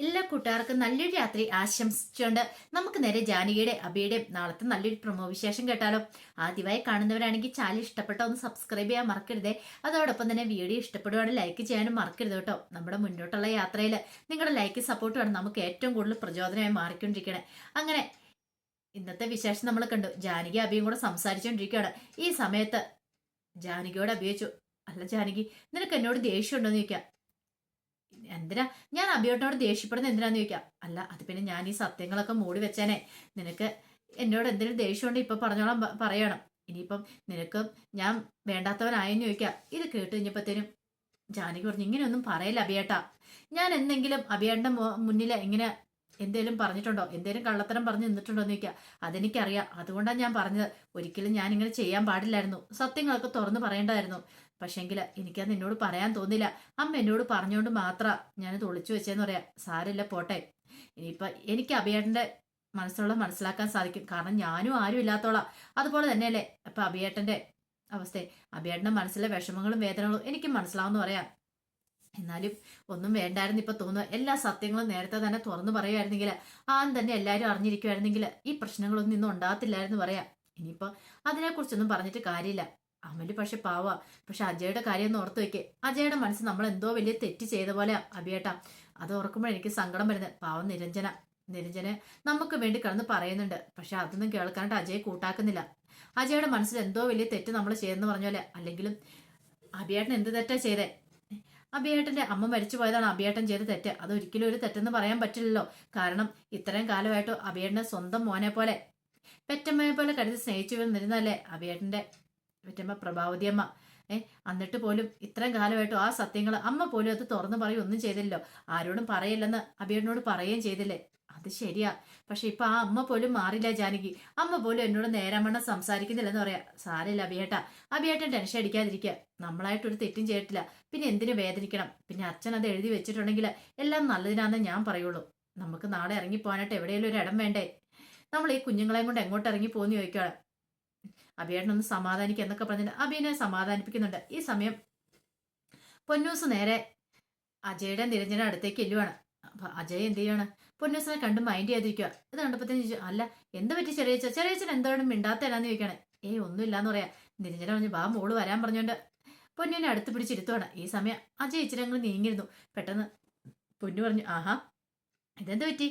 എല്ലാ കൂട്ടുകാർക്കും നല്ലൊരു രാത്രി ആശംസിച്ചുകൊണ്ട് നമുക്ക് നേരെ ജാനകിയുടെ അബിയുടെയും നാളത്തെ നല്ലൊരു പ്രൊമോ വിശേഷം കേട്ടാലോ. ആദ്യമായി കാണുന്നവരാണെങ്കിൽ ചാനൽ ഇഷ്ടപ്പെട്ട ഒന്ന് സബ്സ്ക്രൈബ് ചെയ്യാൻ മറക്കരുതേ. അതോടൊപ്പം തന്നെ വീഡിയോ ഇഷ്ടപ്പെടുവാണെങ്കിൽ ലൈക്ക് ചെയ്യാനും മറക്കരുത് കേട്ടോ. നമ്മുടെ മുന്നോട്ടുള്ള യാത്രയിൽ നിങ്ങളുടെ ലൈക്ക് സപ്പോർട്ടുമാണ് നമുക്ക് ഏറ്റവും കൂടുതൽ പ്രചോദനമായി മാറിക്കൊണ്ടിരിക്കണേ. അങ്ങനെ ഇന്നത്തെ വിശേഷം നമ്മൾ കണ്ടു. ജാനകി അബിയും കൂടെ സംസാരിച്ചുകൊണ്ടിരിക്കുകയാണ്. ഈ സമയത്ത് ജാനകിയോട് അഭിയോച്ചു, അല്ല ജാനകി, നിനക്ക് എന്നോട് ദേഷ്യം ഉണ്ടോന്ന് ചോദിക്കാം. എന്തിനാ ഞാൻ അഭിയോട്ടനോട് ദേഷ്യപ്പെടുന്നത് എന്തിനാന്ന് ചോദിക്കാം. അല്ല, അത് പിന്നെ ഞാൻ ഈ സത്യങ്ങളൊക്കെ മൂടി വെച്ചേനെ. നിനക്ക് എന്നോട് എന്തെങ്കിലും ദേഷ്യമുണ്ട് ഇപ്പൊ പറഞ്ഞോളാം, പറയണം. ഇനിയിപ്പം നിനക്ക് ഞാൻ വേണ്ടാത്തവനായെന്ന് ചോദിക്കാം. ഇത് കേട്ട് കഴിഞ്ഞപ്പോഴത്തേനും ജാനകി പറഞ്ഞു, ഇങ്ങനെയൊന്നും പറയല്ല അഭിയേട്ടാ. ഞാൻ എന്തെങ്കിലും അഭിയേട്ടന്റെ മുന്നിൽ ഇങ്ങനെ എന്തേലും പറഞ്ഞിട്ടുണ്ടോ, എന്തേലും കള്ളത്തരം പറഞ്ഞു നിന്നിട്ടുണ്ടോ എന്ന് ചോദിക്കാം. അതെനിക്കറിയാം, അതുകൊണ്ടാണ് ഞാൻ പറഞ്ഞത്. ഒരിക്കലും ഞാൻ ഇങ്ങനെ ചെയ്യാൻ പാടില്ലായിരുന്നു, സത്യങ്ങളൊക്കെ തുറന്നു പറയേണ്ടതായിരുന്നു. പക്ഷെങ്കിൽ എനിക്കത് നിന്നോട് പറയാൻ തോന്നില്ല. അമ്മ എന്നോട് പറഞ്ഞുകൊണ്ട് മാത്രം ഞാനത് ഒളിച്ചു വെച്ചേന്ന് പറയാം. സാരില്ല, പോട്ടെ. ഇനിയിപ്പൊ എനിക്ക് അഭിയേട്ടന്റെ മനസ്സിലുള്ള മനസ്സിലാക്കാൻ സാധിക്കും, കാരണം ഞാനും ആരും ഇല്ലാത്തോളാം. അതുപോലെ തന്നെയല്ലേ അപ്പൊ അഭിയേട്ടന്റെ അവസ്ഥ. അഭിയേട്ടന്റെ മനസ്സിലെ വിഷമങ്ങളും വേദനകളും എനിക്ക് മനസ്സിലാവുന്ന പറയാം. എന്നാലും ഒന്നും വേണ്ടായിരുന്നു ഇപ്പൊ തോന്നുന്നു. എല്ലാ സത്യങ്ങളും നേരത്തെ തന്നെ തുറന്നു പറയുമായിരുന്നെങ്കിൽ, ആദ്യം തന്നെ എല്ലാവരും അറിഞ്ഞിരിക്കുമായിരുന്നെങ്കിൽ ഈ പ്രശ്നങ്ങളൊന്നും ഇന്നും ഉണ്ടാകത്തില്ലായിരുന്നു പറയാം. ഇനിയിപ്പോ അതിനെക്കുറിച്ചൊന്നും പറഞ്ഞിട്ട് കാര്യമില്ല. അമല് പക്ഷെ പാവാ. പക്ഷെ അജയുടെ കാര്യം ഒന്ന് ഓർത്ത് വെക്കേ. അജയുടെ മനസ്സ് നമ്മൾ എന്തോ വലിയ തെറ്റ് ചെയ്ത പോലെ അഭിയേട്ടാ. അത് ഓർക്കുമ്പോൾ എനിക്ക് സങ്കടം വരുന്നത്. പാവം നിരഞ്ജന നമുക്ക് വേണ്ടി കിടന്ന് പറയുന്നുണ്ട്. പക്ഷെ അതൊന്നും കേൾക്കാനായിട്ട് അജയെ കൂട്ടാക്കുന്നില്ല. അജയുടെ മനസ്സിൽ എന്തോ വലിയ തെറ്റ് നമ്മൾ ചെയ്തെന്ന് പറഞ്ഞോലെ. അല്ലെങ്കിലും അഭിയേട്ടൻ എന്ത് തെറ്റാ ചെയ്തേ? അഭിയേട്ടന്റെ അമ്മ മരിച്ചു പോയതാണ് അഭിയേട്ടൻ ചെയ്ത തെറ്റ്. അത് ഒരിക്കലും ഒരു തെറ്റെന്ന് പറയാൻ പറ്റില്ലല്ലോ. കാരണം ഇത്രയും കാലമായിട്ട് അഭിയേട്ടന്റെ സ്വന്തം മോനെ പോലെ, പെറ്റമ്മയെ പോലെ കരുതി സ്നേഹിച്ചു നിന്നിരുന്നല്ലേ അഭിയേട്ടന്റെ പെറ്റമ്മ പ്രഭാവതി അമ്മ. എന്നിട്ട് പോലും ഇത്രയും കാലമായിട്ടും ആ സത്യങ്ങൾ അമ്മ പോലും അത് തുറന്നു പറയും ഒന്നും ചെയ്തില്ലല്ലോ. ആരോടും പറയില്ലെന്ന് അഭിയേട്ടനോട് പറയുകയും ചെയ്തില്ലേ. അത് ശരിയാ. പക്ഷെ ഇപ്പൊ ആ അമ്മ പോലും മാറില്ല ജാനകി. അമ്മ പോലും എന്നോട് നേരാമണ്ണം സംസാരിക്കുന്നില്ലെന്ന് പറയാ. സാരമില്ല അഭിയേട്ടൻ ടെൻഷൻ അടിക്കാതിരിക്കുക. നമ്മളായിട്ടൊരു തെറ്റും ചെയ്തിട്ടില്ല, പിന്നെ എന്തിനു വേദനിക്കണം. പിന്നെ അച്ഛൻ അത് എഴുതി വെച്ചിട്ടുണ്ടെങ്കിൽ എല്ലാം നല്ലതിനാന്നേ ഞാൻ പറയുള്ളൂ. നമുക്ക് നാളെ ഇറങ്ങിപ്പോകാനായിട്ട് എവിടെയെങ്കിലും ഒരു ഇടം വേണ്ടേ? നമ്മൾ ഈ കുഞ്ഞുങ്ങളെയും കൊണ്ട് എങ്ങോട്ട് ഇറങ്ങി പോകുന്നു ചോദിക്കുകയാണ്. അഭിയേട്ടനൊന്ന് സമാധാനിക്കുക എന്നൊക്കെ പറഞ്ഞിട്ട് അഭിയെ സമാധാനിപ്പിക്കുന്നുണ്ട്. ഈ സമയം പൊന്നൂസ് നേരെ അജയുടെ നിരഞ്ജന അടുത്തേക്ക് എല്ലുവാണ്. അപ്പൊ അജയ് എന്ത് ചെയ്യാണ്? പൊന്നൂസിനെ കണ്ട് മൈൻഡ് ചെയ്യാതിരിക്കുക. ഇത് കണ്ടപ്പോഴത്തേന് ചോദിച്ചു, അല്ല എന്ത് പറ്റി ചെറിയച്ചൻ എന്താണ് മിണ്ടാത്ത എന്നാന്ന് ചോദിക്കാണ്. ഒന്നുമില്ലാന്ന് പറയാ. നിരഞ്ജന പറഞ്ഞു, ബാ മോള് വരാൻ പറഞ്ഞോണ്ട് പൊന്നുവിനെ അടുത്ത് പിടിച്ചിരുത്തുവാണ്. ഈ സമയം അജയ് ഇച്ചിരി അങ്ങ് നീങ്ങിയിരുന്നു. പെട്ടെന്ന് പൊന്നു പറഞ്ഞു, ആഹാ ഇതെന്ത് പറ്റി?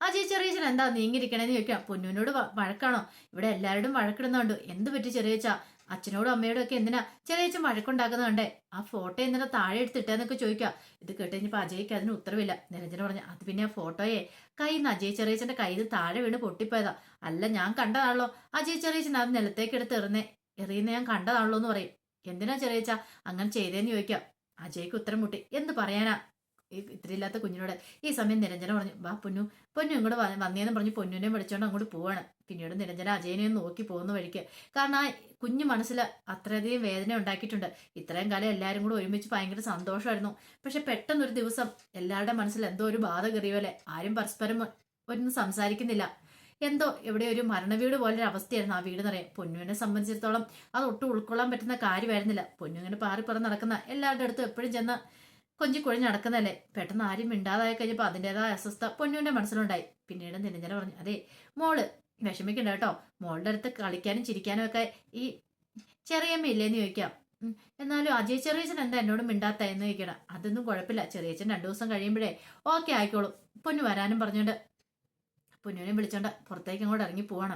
അജയ് ചെറിയച്ചൻ എന്താ നീങ്ങിയിരിക്കണേന്ന് ചോദിക്കാം. പൊന്നുവിനോട് വഴക്കാണോ? ഇവിടെ എല്ലാവരോടും വഴക്കിടുന്നുണ്ട്. എന്ത് പറ്റി ചെറിയച്ച? അച്ഛനോടും അമ്മയോടും ഒക്കെ എന്തിനാ ചെറിയച്ചൻ വഴക്കുണ്ടാക്കുന്നുണ്ടേ? ആ ഫോട്ടോ എന്തിനാ താഴെ എടുത്തിട്ടേന്നൊക്കെ ചോദിക്കാം. ഇത് കേട്ടുകഴിഞ്ഞപ്പോ അജയ്ക്ക് അതിന് ഉത്തരവില്ല. നിരഞ്ജന പറഞ്ഞു, അത് പിന്നെ ആ ഫോട്ടോയെ കയ്യിൽ അജയ് ചെറിയച്ചന്റെ കയ്യിൽ താഴെ വീണ് പൊട്ടിപ്പോയതാ. അല്ല ഞാൻ കണ്ടതാണല്ലോ. അജയ് ചെറിയച്ചൻ അത് നിലത്തേക്ക് എടുത്ത് എറിയുന്ന ഞാൻ കണ്ടതാണല്ലോ എന്ന് പറയും. എന്തിനാ ചെറിയച്ച അങ്ങനെ ചെയ്തേന്ന് ചോദിക്കാം. അജയ്ക്ക് ഉത്തരം മുട്ടി. എന്ത് പറയാനാ ഇത്രയില്ലാത്ത കുഞ്ഞിനോട്. ഈ സമയം നിരഞ്ജന പറഞ്ഞു, വാ പൊന്നു ഇങ്ങോട്ട് വന്നേന്ന് പറഞ്ഞ് പൊന്നുവിനെ വിളിച്ചോണ്ട് അങ്ങോട്ട് പോവാണ്. പിന്നീട് നിരഞ്ജന അജയനെ നോക്കി പോകുന്ന വഴിക്ക്, കാരണം ആ കുഞ്ഞു മനസ്സിൽ അത്രയധികം വേദന ഉണ്ടാക്കിയിട്ടുണ്ട്. ഇത്രയും കാലം എല്ലാവരും കൂടെ ഒരുമിച്ച് ഭയങ്കര സന്തോഷമായിരുന്നു. പക്ഷെ പെട്ടെന്നൊരു ദിവസം എല്ലാവരുടെ മനസ്സിൽ എന്തോ ഒരു ബാധ കയറിയപോലെ ആരും പരസ്പരം ഒന്നും സംസാരിക്കുന്നില്ല. എന്തോ ഇവിടെ ഒരു മരണവീട് പോലൊരു അവസ്ഥയായിരുന്നു ആ വീട് എന്നറിയാം. പൊന്നുവിനെ സംബന്ധിച്ചിടത്തോളം അത് ഒട്ടും ഉൾക്കൊള്ളാൻ പറ്റുന്ന കാര്യമായിരുന്നില്ല. പൊന്നു ഇങ്ങനെ പാറിപ്പറന്ന് നടക്കുന്ന, എല്ലാവരുടെ അടുത്തും എപ്പോഴും ചെന്ന് കൊഞ്ചി കുഴഞ്ഞ് നടക്കുന്നതല്ലേ. പെട്ടെന്ന് ആരും മിണ്ടാതായി കഴിഞ്ഞപ്പോൾ അതിൻ്റെതായ അസ്വസ്ഥ പൊന്നുവിന്റെ മനസ്സിലുണ്ടായി. പിന്നീട് നിരഞ്ജന പറഞ്ഞു, അതെ മോള് വിഷമിക്കണ്ട കേട്ടോ. മോളുടെ അടുത്ത് കളിക്കാനും ചിരിക്കാനും ഒക്കെ ഈ ചെറിയമ്മ ഇല്ലേന്ന് ചോദിക്കാം. എന്നാലും അജയ് ചെറിയച്ചൻ എന്താ എന്നോട് മിണ്ടാത്ത എന്ന് ചോദിക്കണം. അതൊന്നും കുഴപ്പമില്ല, ചെറിയച്ചൻ 2 ദിവസം കഴിയുമ്പോഴേ ഓക്കെ ആയിക്കോളും. പൊന്നു വരാനും പറഞ്ഞോണ്ട് പൊന്നുവിനെ വിളിച്ചോണ്ട് പുറത്തേക്ക് അങ്ങോട്ട് ഇറങ്ങി പോവാണ്.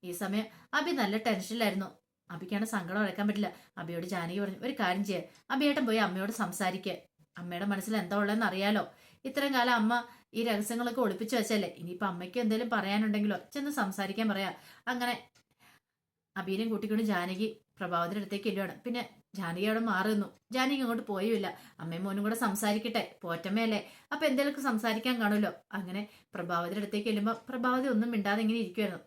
ഈ സമയം അഭി നല്ല ടെൻഷനിലായിരുന്നു. അഭിക്കാണ് സങ്കടം അടക്കാൻ പറ്റില്ല. അഭിയോട് ജാനകി പറഞ്ഞു, ഒരു കാര്യം ചെയ്യുക, അഭിയേട്ടൻ പോയി അമ്മയോട് സംസാരിക്കുക. അമ്മയുടെ മനസ്സിൽ എന്താ ഉള്ളതെന്ന് അറിയാലോ. ഇത്രയും കാലം അമ്മ ഈ രഹസ്യങ്ങളൊക്കെ ഒളിപ്പിച്ചു വെച്ചല്ലേ. ഇനിയിപ്പൊ അമ്മയ്ക്ക് എന്തെങ്കിലും പറയാനുണ്ടെങ്കിലോ ചെന്ന് സംസാരിക്കാൻ പറയാ. അങ്ങനെ അഭിയും കൂട്ടിക്കൊണ്ട് ജാനകി പ്രഭാവത്തിന്റെ അടുത്തേക്ക് എല്ലുവാണ്. പിന്നെ ജാനകി അവിടെ മാറുന്നു. ജാനകി അങ്ങോട്ട് പോയുമില്ല. അമ്മയും മോനും കൂടെ സംസാരിക്കട്ടെ, പോറ്റമ്മയല്ലേ, അപ്പൊ എന്തെങ്കിലുമൊക്കെ സംസാരിക്കാൻ കാണുമല്ലോ. അങ്ങനെ പ്രഭാവത്തിന്റെ അടുത്തേക്ക് ചെല്ലുമ്പോ പ്രഭാവതി ഒന്നും മിണ്ടാതെ ഇങ്ങനെ ഇരിക്കുമായിരുന്നു.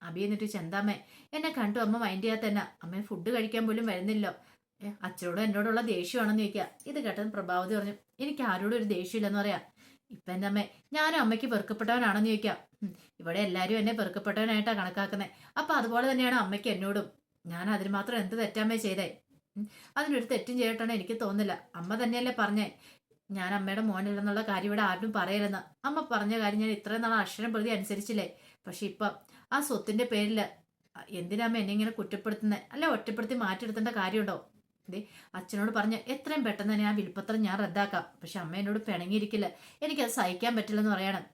അഭി എന്നിട്ട്, ചെന്താമ്മേ എന്നെ കണ്ടു അമ്മ മൈൻഡ് ചെയ്യാത്ത തന്നെ, അമ്മ ഫുഡ് കഴിക്കാൻ പോലും വരുന്നില്ലോ. അച്ഛനോടും എന്നോടുള്ള ദേഷ്യമാണെന്ന് ചോദിക്കുക. ഇത് കേട്ടത് പ്രഭാവതി പറഞ്ഞു, എനിക്ക് ആരോടും ഒരു ദേഷ്യമില്ലെന്ന് പറയാം. ഇപ്പൊ എന്റെ അമ്മേ ഞാനും അമ്മയ്ക്ക് വെറുക്കപ്പെട്ടവനാണെന്ന് ചോദിക്കാം. ഇവിടെ എല്ലാരും എന്നെ വെറുക്കപ്പെട്ടവനായിട്ടാ കണക്കാക്കുന്നത്. അപ്പൊ അതുപോലെ തന്നെയാണ് അമ്മയ്ക്ക് എന്നോടും. ഞാൻ അതിന് മാത്രം എന്ത് തെറ്റമ്മേ ചെയ്തേ? അതിനൊരു തെറ്റും ചെയ്തിട്ടാണ് എനിക്ക് തോന്നുന്നില്ല. അമ്മ തന്നെയല്ലേ പറഞ്ഞേ ഞാൻ അമ്മയുടെ മോനല്ലെന്നുള്ള കാര്യം ഇവിടെ ആരും പറയരുതെന്ന്. അമ്മ പറഞ്ഞ കാര്യം ഞാൻ ഇത്രയും നാൾ അക്ഷരം പ്രതി അനുസരിച്ചില്ലേ. പക്ഷെ ഇപ്പം ആ സ്വത്തിന്റെ പേരിൽ എന്തിനാ അമ്മ എന്നെ ഇങ്ങനെ കുറ്റപ്പെടുത്തുന്നത്? അല്ല ഒറ്റപ്പെടുത്തി മാറ്റിയെടുത്തേണ്ട കാര്യമുണ്ടോ? ദേ അച്ഛനോട് പറഞ്ഞ് എത്രയും പെട്ടെന്ന് തന്നെ ആ വിൽപ്പത്രം ഞാൻ റദ്ദാക്കാം. പക്ഷെ അമ്മ എന്നോട് പിണങ്ങിയിരിക്കില്ല. എനിക്കത് സഹിക്കാൻ പറ്റില്ലെന്ന് പറയണം.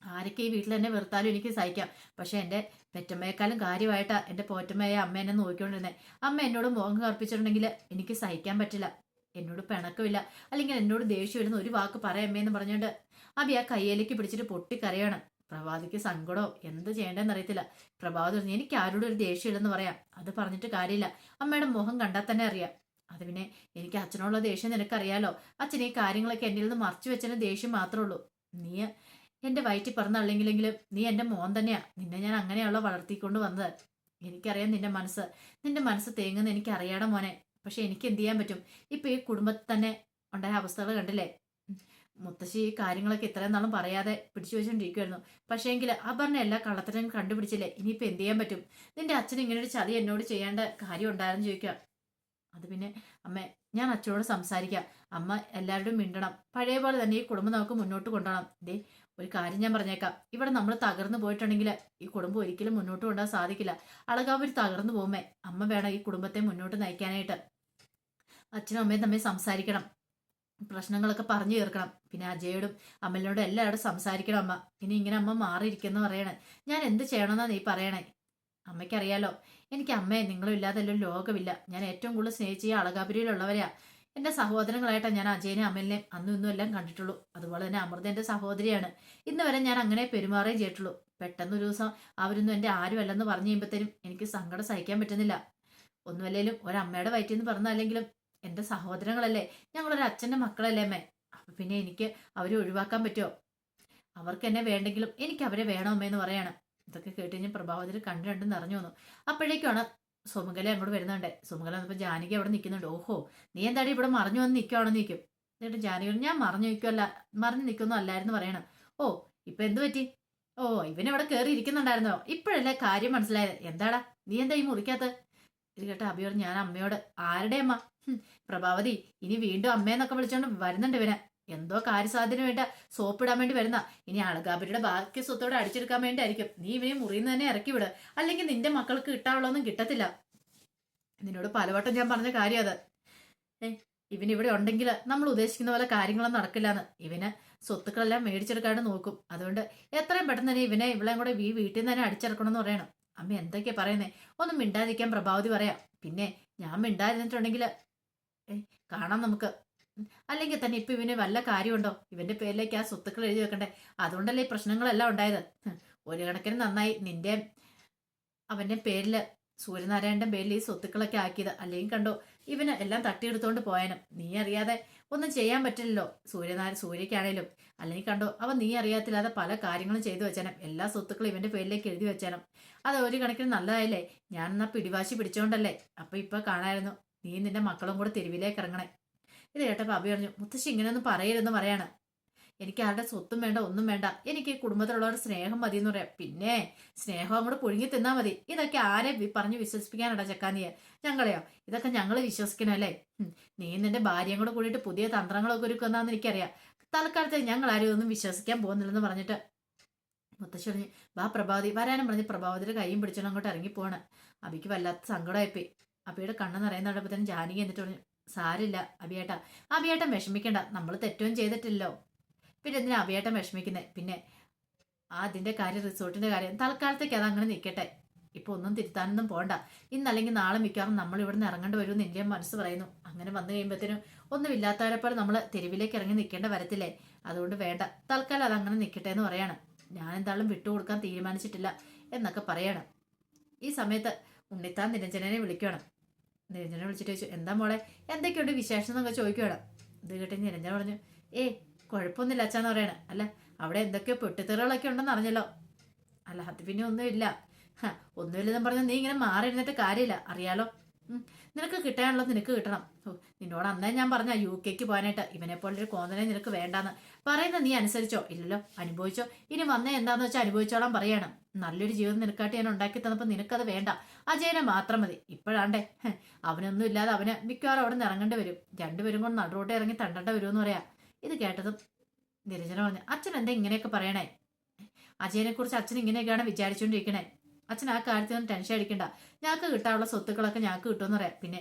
ആരൊക്കെ ഈ വീട്ടിൽ എന്നെ വെറുത്താലും എനിക്ക് സഹിക്കാം. പക്ഷെ എൻ്റെ പെറ്റമ്മയെക്കാളും കാര്യമായിട്ടാ എൻ്റെ പോറ്റമ്മയെ അമ്മ എന്നെ നോക്കിക്കൊണ്ടിരുന്നത്. അമ്മ എന്നോട് മോഹം കർപ്പിച്ചിട്ടുണ്ടെങ്കിൽ എനിക്ക് സഹിക്കാൻ പറ്റില്ല. എന്നോട് പിണക്കമില്ല, അല്ലെങ്കിൽ എന്നോട് ദേഷ്യമില്ലെന്ന് ഒരു വാക്ക് പറയാമ്മയെന്ന് പറഞ്ഞുകൊണ്ട് അബി ആ കയ്യിലേക്ക് പിടിച്ചിട്ട് പൊട്ടിക്കരയാണ്. പ്രഭാതിക്ക് സങ്കടമോ എന്ത് ചെയ്യേണ്ടതെന്ന് അറിയത്തില്ല. പ്രഭാത് പറഞ്ഞു എനിക്ക് ആരോടും ഒരു ദേഷ്യമില്ലെന്ന് പറയാം. അത് പറഞ്ഞിട്ട് കാര്യമില്ല. അമ്മയുടെ മുഖം കണ്ടാൽ തന്നെ അറിയാം. അത് പിന്നെ എനിക്ക് അച്ഛനോടുള്ള ദേഷ്യം നിനക്കറിയാലോ. അച്ഛൻ ഈ കാര്യങ്ങളൊക്കെ എന്നിൽ നിന്ന് മറച്ചു വെച്ചതിന് ദേഷ്യം മാത്രമേ ഉള്ളൂ. നീ എന്റെ വയറ്റിൽ പറഞ്ഞല്ലെങ്കിലെങ്കിലും നീ എന്റെ മോൻ തന്നെയാ. നിന്നെ ഞാൻ അങ്ങനെയാണല്ലോ വളർത്തിക്കൊണ്ട് വന്നത്. എനിക്കറിയാം നിന്റെ മനസ്സ് തേങ്ങുന്ന എനിക്ക് അറിയാടെ മോനെ. പക്ഷെ എനിക്ക് എന്ത് ചെയ്യാൻ പറ്റും? ഇപ്പൊ ഈ കുടുംബത്തിൽ തന്നെ ഉണ്ടായ അവസ്ഥകൾ കണ്ടില്ലേ. മുത്തശ്ശി ഈ കാര്യങ്ങളൊക്കെ ഇത്രയും നാളും പറയാതെ പിടിച്ചു വെച്ചോണ്ടിരിക്കുമായിരുന്നു. പക്ഷേ എങ്കിൽ അപർണ എല്ലാ കള്ളത്തരം കണ്ടുപിടിച്ചില്ലേ. ഇനിയിപ്പോ എന്ത് ചെയ്യാൻ പറ്റും? നിന്റെ അച്ഛൻ ഇങ്ങനെ ഒരു ചതി എന്നോട് ചെയ്യേണ്ട കാര്യം ഉണ്ടായിരുന്നു ചോദിക്കുക. അത് പിന്നെ അമ്മ ഞാൻ അച്ഛനോട് സംസാരിക്കാം. അമ്മ എല്ലാവരോടും മിണ്ടണം. പഴയ പോലെ തന്നെ ഈ കുടുംബം നമുക്ക് മുന്നോട്ട് കൊണ്ടുപോകണം. ദേ ഒരു കാര്യം ഞാൻ പറഞ്ഞേക്കാം. ഇവിടെ നമ്മൾ തകർന്നു പോയിട്ടുണ്ടെങ്കിൽ ഈ കുടുംബം ഒരിക്കലും മുന്നോട്ട് കൊണ്ടുപോകാൻ സാധിക്കില്ല. അളകാവൂർ തകർന്നു പോകുമേ. അമ്മ വേണം ഈ കുടുംബത്തെ മുന്നോട്ട് നയിക്കാനായിട്ട്. അച്ഛനും അമ്മയും തമ്മിൽ സംസാരിക്കണം. പ്രശ്നങ്ങളൊക്കെ പറഞ്ഞു തീർക്കണം. പിന്നെ അജയോടും അമ്മലിനോടും എല്ലാവരോടും സംസാരിക്കണം. അമ്മ ഇനി ഇങ്ങനെ അമ്മ മാറിയിരിക്കുന്നു പറയണേ. ഞാൻ എന്ത് ചെയ്യണമെന്നാ നീ പറയണേ? അമ്മയ്ക്കറിയാലോ എനിക്ക് അമ്മയെ നിങ്ങളും ഇല്ലാതെല്ലാം ലോകമില്ല. ഞാൻ ഏറ്റവും കൂടുതൽ സ്നേഹിച്ച ഈ അളകാപുരിയിലുള്ളവരെയാ. എന്റെ സഹോദരങ്ങളായിട്ടാണ് ഞാൻ അജയനെ അമ്മലിനെയും അന്നും ഇന്നും എല്ലാം കണ്ടിട്ടുള്ളൂ. അതുപോലെ തന്നെ അമൃത എന്റെ സഹോദരിയാണ്. ഇന്ന് വരെ ഞാൻ അങ്ങനെ പെരുമാറുകയും ചെയ്തിട്ടുള്ളൂ. പെട്ടെന്നൊരു ദിവസം അവരൊന്നും എന്റെ ആരുമല്ലെന്ന് പറഞ്ഞു കഴിയുമ്പോഴത്തേനും എനിക്ക് സങ്കടം സഹിക്കാൻ പറ്റുന്നില്ല. ഒന്നുമല്ലേലും ഒരമ്മയുടെ വയറ്റിൽ നിന്ന് പറഞ്ഞല്ലെങ്കിലും എന്റെ സഹോദരങ്ങളല്ലേ. ഞങ്ങളൊരു അച്ഛന്റെ മക്കളല്ലേ അമ്മേ. അപ്പൊ പിന്നെ എനിക്ക് അവരെ ഒഴിവാക്കാൻ പറ്റുമോ? അവർക്ക് എന്നെ വേണ്ടെങ്കിലും എനിക്ക് അവരെ വേണമേന്ന് പറയാണ്. ഇതൊക്കെ കേട്ട് കഴിഞ്ഞ് പ്രഭാവതിൽ കണ്ടു രണ്ടും നിറഞ്ഞു വന്നു. അപ്പോഴേക്കാണ് സുമംഗല അങ്ങോട്ട് വരുന്നുണ്ട്. സുമംഗല വന്നപ്പോൾ ജാനകി അവിടെ നിൽക്കുന്നുണ്ട്. ഓഹോ നീ എന്താടി ഇവിടെ മറിഞ്ഞു വന്ന് നിൽക്കുവാണെന്ന് നിൽക്കും. എന്നിട്ട് ജാനകി ഞാൻ മറിഞ്ഞു നിൽക്കൊന്നും അല്ലായിരുന്നു പറയണം. ഓ ഇപ്പൊ എന്ത് പറ്റി? ഓ ഇവനിവിടെ കയറി ഇരിക്കുന്നുണ്ടായിരുന്നോ? ഇപ്പോഴല്ലേ കാര്യം മനസ്സിലായത്. എന്താടാ നീ എന്താ ഈ മുറിക്കാത്ത? ഇത് കേട്ട അഭിയോട് ഞാൻ അമ്മയോട് ആരുടെ അമ്മ? പ്രഭാവതി ഇനി വീണ്ടും അമ്മയെന്നൊക്കെ വിളിച്ചോണ്ട് വരുന്നുണ്ട് ഇവന്. എന്തോ കാര്യസാധ്യത്തിന് വേണ്ട സോപ്പിടാൻ വേണ്ടി വരുന്ന. ഇനി അളകാപുരിയുടെ ബാക്കി സ്വത്തോടെ അടിച്ചെടുക്കാൻ വേണ്ടി ആയിരിക്കും. നീ ഇവനെ മുറിയിൽ തന്നെ ഇറക്കി വിട്. അല്ലെങ്കിൽ നിന്റെ മക്കൾക്ക് കിട്ടാനുള്ളതൊന്നും കിട്ടത്തില്ല. നിന്നോട് പലവട്ടം ഞാൻ പറഞ്ഞ കാര്യം അത്. ഇവനിവിടെ ഉണ്ടെങ്കിൽ നമ്മൾ ഉദ്ദേശിക്കുന്ന പോലെ കാര്യങ്ങളൊന്നും നടക്കില്ലാന്ന്. ഇവന് സ്വത്തുക്കളെല്ലാം മേടിച്ചെടുക്കാണ്ട് നോക്കും. അതുകൊണ്ട് എത്രയും പെട്ടെന്ന് തന്നെ ഇവളെയും കൂടെ ഈ വീട്ടിൽ നിന്ന് തന്നെ അടിച്ചിറക്കണം എന്ന് പറയണം. അമ്മ എന്തൊക്കെയാ പറയുന്നേ? ഒന്നും മിണ്ടാതിരിക്കാൻ പ്രഭാവതി പറയാം. പിന്നെ ഞാൻ മിണ്ടാതിരുന്നിട്ടുണ്ടെങ്കിൽ കാണാം നമുക്ക്. അല്ലെങ്കിൽ തന്നെ ഇപ്പൊ ഇവന് വല്ല കാര്യമുണ്ടോ? ഇവന്റെ പേരിലേക്ക് ആ സ്വത്തുക്കൾ എഴുതി വെക്കണ്ടേ? അതുകൊണ്ടല്ലേ ഈ പ്രശ്നങ്ങളെല്ലാം ഉണ്ടായത്. ഒരു കണക്കിന് നന്നായി അവന്റെ പേരില് സൂര്യനാരായണന്റെ പേരിൽ ഈ സ്വത്തുക്കളൊക്കെ ആക്കിയത്. അല്ലെങ്കിൽ കണ്ടോ ഇവന് എല്ലാം തട്ടിയെടുത്തോണ്ട് പോയാനും. നീ അറിയാതെ ഒന്നും ചെയ്യാൻ പറ്റില്ലല്ലോ സൂര്യക്കാണേലും. അല്ലെങ്കിൽ കണ്ടോ അവൻ നീ അറിയാത്തില്ലാതെ പല കാര്യങ്ങളും ചെയ്തു വെച്ചാനും. എല്ലാ സ്വത്തുക്കളും ഇവന്റെ പേരിലേക്ക് എഴുതി വെച്ചാനും. അത് ഒരു കണക്കിന് നല്ലതായില്ലേ. ഞാൻ എന്നാ പിടിവാശി പിടിച്ചോണ്ടല്ലേ. അപ്പൊ ഇപ്പൊ കാണായിരുന്നു നീ നിന്റെ മക്കളും കൂടെ തെരുവിലേക്ക് ഇറങ്ങണേ. ഇത് കേട്ടപ്പോ അഭി പറഞ്ഞു മുത്തശ്ശി ഇങ്ങനെയൊന്നും പറയരുതെന്ന് പറയാണ്. എനിക്ക് ആരുടെ സ്വത്തും വേണ്ട ഒന്നും വേണ്ട. എനിക്ക് ഈ കുടുംബത്തിലുള്ളവരുടെ സ്നേഹം മതി എന്ന് പറയാം. പിന്നെ സ്നേഹം അങ്ങോട്ട് പുഴുങ്ങി തിന്നാ മതി. ഇതൊക്കെ ആരെ പറഞ്ഞ് വിശ്വസിപ്പിക്കാനടാ ചക്കാനിയെ? ഞങ്ങളെയോ? ഇതൊക്കെ ഞങ്ങൾ വിശ്വസിക്കണല്ലേ? നീ നിന്റെ ഭാര്യയും കൂടെ കൂടിയിട്ട് പുതിയ തന്ത്രങ്ങളൊക്കെ ഒരുക്കുന്നാന്ന് എനിക്കറിയാം. തൽക്കാലത്ത് ഞങ്ങൾ ആരും ഒന്നും വിശ്വസിക്കാൻ പോകുന്നില്ലെന്ന് പറഞ്ഞിട്ട് മുത്തശ്ശി പറഞ്ഞു വാ പ്രഭാവതി വരാനും പറഞ്ഞ് പ്രഭാവതിയുടെ കൈയും പിടിച്ചോണ്ട് അങ്ങോട്ട് ഇറങ്ങിപ്പോവാണ്. അബിക്ക് വല്ലാത്ത സങ്കടമായിപ്പോയി. അബിയുടെ കണ്ണ് നിറയുന്നുണ്ടപ്പോൾ തന്നെ ജാനകി എന്നിട്ട് പറഞ്ഞു സാരില്ല അബിയേട്ടൻ വിഷമിക്കണ്ട. നമ്മൾ തെറ്റവും ചെയ്തിട്ടില്ലല്ലോ. പിന്നെ എന്തിനാ അബിയേട്ടൻ വിഷമിക്കുന്നത്? പിന്നെ അതിന്റെ കാര്യം റിസോർട്ടിന്റെ കാര്യം തൽക്കാലത്തേക്ക് അത് അങ്ങനെ നിൽക്കട്ടെ. ഇപ്പൊ ഒന്നും തിരുത്താനൊന്നും പോണ്ട. ഇന്നല്ലെങ്കിൽ നാളെ മിക്കവാറും നമ്മൾ ഇവിടെ നിന്ന് ഇറങ്ങേണ്ടി വരുമെന്ന് എൻ്റെ മനസ്സ് പറയുന്നു. അങ്ങനെ വന്നു കഴിയുമ്പോഴത്തേനും ഒന്നും ഇല്ലാത്തവരെപ്പോലെ നമ്മൾ തെരുവിലേക്ക് ഇറങ്ങി നിൽക്കേണ്ട വരത്തില്ലേ. അതുകൊണ്ട് വേണ്ട, തൽക്കാലം അത് അങ്ങനെ നിൽക്കട്ടെ എന്ന് പറയാണ്. ഞാൻ എന്തായാലും വിട്ടുകൊടുക്കാൻ തീരുമാനിച്ചിട്ടില്ല എന്നൊക്കെ പറയാണ്. ഈ സമയത്ത് ഉണ്ണിത്താൻ നിരഞ്ജനെ വിളിക്കണം. നിരഞ്ജനെ വിളിച്ചിട്ട് ചോദിച്ചു എന്താ മോളെ എന്തൊക്കെയുണ്ട് വിശേഷം എന്നൊക്കെ ചോദിക്കുകയാണ്. ഇത് കേട്ട് നിരഞ്ജന പറഞ്ഞു കുഴപ്പമൊന്നുമില്ല അച്ഛാന്ന് പറയണ. അല്ല അവിടെ എന്തൊക്കെയോ പൊട്ടിത്തെറികളൊക്കെ ഉണ്ടെന്ന് അറിഞ്ഞല്ലോ. അല്ല അത് പിന്നെ ഒന്നുമില്ല. ഒന്നുമില്ലെന്ന് പറഞ്ഞാൽ നീ ഇങ്ങനെ മാറി ഇരുന്നിട്ട് കാര്യമില്ല. അറിയാലോ നിനക്ക് കിട്ടാനുള്ളത് നിനക്ക് കിട്ടണം. നിന്നോട് അന്നേ ഞാൻ പറഞ്ഞ UK പോകാനായിട്ട്. ഇവനെ പോലൊരു കോന്തനെ നിനക്ക് വേണ്ടാന്ന് പറയുന്നത് നീ അനുസരിച്ചോ? ഇല്ലല്ലോ. അനുഭവിച്ചോ? ഇനി വന്നേ എന്താന്ന് വെച്ചാൽ അനുഭവിച്ചോളാൻ പറയണം. നല്ലൊരു ജീവിതം നിനക്കായിട്ട് ഞാൻ ഉണ്ടാക്കി തന്നപ്പോൾ നിനക്കത് വേണ്ട. അജയനെ മാത്രം മതി. ഇപ്പോഴാണ്ടേ അവനൊന്നും ഇല്ലാതെ അവന് മിക്കവാറും അവിടെ നിന്ന് ഇറങ്ങേണ്ടി വരും. രണ്ടുപേരും കൊണ്ട് നടുറോട്ട് ഇറങ്ങി തണ്ടേണ്ട വരുമെന്ന് പറയാം. ഇത് കേട്ടതും നിരഞ്ജന പറഞ്ഞു, അച്ഛൻ എന്താ ഇങ്ങനെയൊക്കെ പറയണേ? അജയനെ കുറിച്ച് അച്ഛൻ ഇങ്ങനെയൊക്കെയാണ് വിചാരിച്ചുകൊണ്ടിരിക്കണേ. അച്ഛൻ ആ കാര്യത്തിനൊന്നും ടെൻഷൻ അടിക്കണ്ട. ഞങ്ങൾക്ക് കിട്ടാനുള്ള സ്വത്തുക്കളൊക്കെ ഞങ്ങൾക്ക് കിട്ടുമെന്ന് പറയാം. പിന്നെ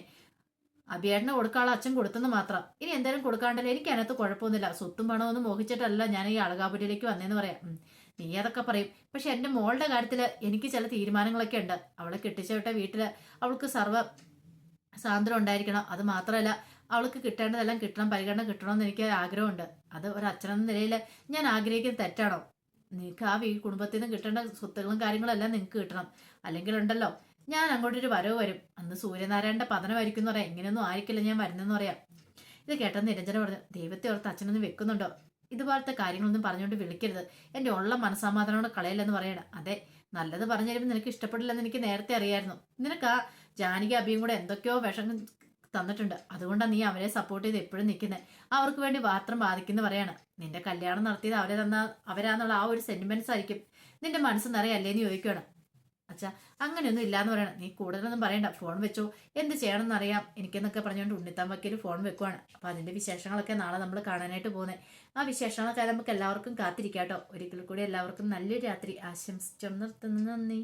അഭിയേട്ടന് കൊടുക്കാനുള്ള അച്ഛൻ കൊടുത്തെന്ന് മാത്രം. ഇനി എന്തായാലും കൊടുക്കാണ്ടല്ലോ, എനിക്ക് അതിനകത്ത് കുഴപ്പമൊന്നുമില്ല. സ്വത്തും പണമൊന്നും മോഹിച്ചിട്ടല്ല ഞാൻ ഈ അളകാപുരിയിലേക്ക് വന്നേന്ന് പറയാം. നീ അതൊക്കെ പറയും, പക്ഷെ എന്റെ മോളുടെ കാര്യത്തില് എനിക്ക് ചില തീരുമാനങ്ങളൊക്കെ ഉണ്ട്. അവളെ കെട്ടിച്ചവിട്ട വീട്ടില് അവൾക്ക് സർവ്വ സ്വാതന്ത്ര്യം ഉണ്ടായിരിക്കണം. അത് മാത്രമല്ല, അവൾക്ക് കിട്ടേണ്ടതെല്ലാം കിട്ടണം, പരിഗണന കിട്ടണമെന്ന് എനിക്ക് ആഗ്രഹമുണ്ട്. അത് ഒരു അച്ഛനെന്ന നിലയിൽ ഞാൻ ആഗ്രഹിക്കുന്നത് തെറ്റാണോ? നിനക്ക് ആ കുടുംബത്തിൽ നിന്ന് കിട്ടേണ്ട സ്വത്തുകളും കാര്യങ്ങളും എല്ലാം നിനക്ക് കിട്ടണം. അല്ലെങ്കിൽ ഉണ്ടല്ലോ, ഞാൻ അങ്ങോട്ടൊരു വരവ് വരും. അന്ന് സൂര്യനാരായണന്റെ പതനമായിരിക്കും എന്ന് പറയാം. എങ്ങനെയൊന്നും ആയിരിക്കില്ല ഞാൻ വരുന്നെന്ന് പറയാം. ഇത് കേട്ടെന്ന് നിരഞ്ജന പറഞ്ഞു, ദൈവത്തെ ഓർത്ത് അച്ഛനൊന്നും വെക്കുന്നുണ്ടോ? ഇതുപോലത്തെ കാര്യങ്ങളൊന്നും പറഞ്ഞുകൊണ്ട് വിളിക്കരുത്. എന്റെ ഉള്ള മനസ്സമാധാനോട് കളയില്ലെന്ന് പറയണം. അതെ, നല്ലത് പറഞ്ഞു തരുമ്പോൾ നിനക്ക് ഇഷ്ടപ്പെടില്ലെന്ന് എനിക്ക് നേരത്തെ അറിയായിരുന്നു. നിനക്ക് ആ ജാനകി അഭിയും കൂടെ എന്തൊക്കെയോ വിഷം തന്നിട്ടുണ്ട്. അതുകൊണ്ടാണ് നീ അവരെ സപ്പോർട്ട് ചെയ്ത് എപ്പോഴും നിൽക്കുന്നത്. അവർക്ക് വേണ്ടി മാത്രം ബാധിക്കുന്ന പറയാണ്. നിന്റെ കല്യാണം നടത്തിയത് അവരാന്നുള്ള ആ ഒരു സെന്റിമെന്റ്സ് ആയിരിക്കും നിന്റെ മനസ്സ് നിറയല്ലേന്ന് ചോദിക്കുകയാണ്. അച്ഛാ, അങ്ങനെയൊന്നും ഇല്ലാന്ന് പറയണം. നീ കൂടുതലൊന്നും പറയണ്ട, ഫോൺ വെച്ചോ, എന്ത് ചെയ്യണമെന്ന് അറിയാം എനിക്കെന്നൊക്കെ പറഞ്ഞുകൊണ്ട് ഉണ്ണിത്താൻ വക്കീൽ ഫോൺ വെക്കുവാണ്. അപ്പൊ അതിന്റെ വിശേഷങ്ങളൊക്കെ നാളെ നമ്മൾ കാണാനായിട്ട് പോകുന്നത്. ആ വിശേഷങ്ങളൊക്കെ നമുക്ക് എല്ലാവർക്കും കാത്തിരിക്കാട്ടോ. ഒരിക്കൽ കൂടി എല്ലാവർക്കും നല്ലൊരു രാത്രി ആശംസിച്ചു നിർത്തുന്നു. നന്ദി.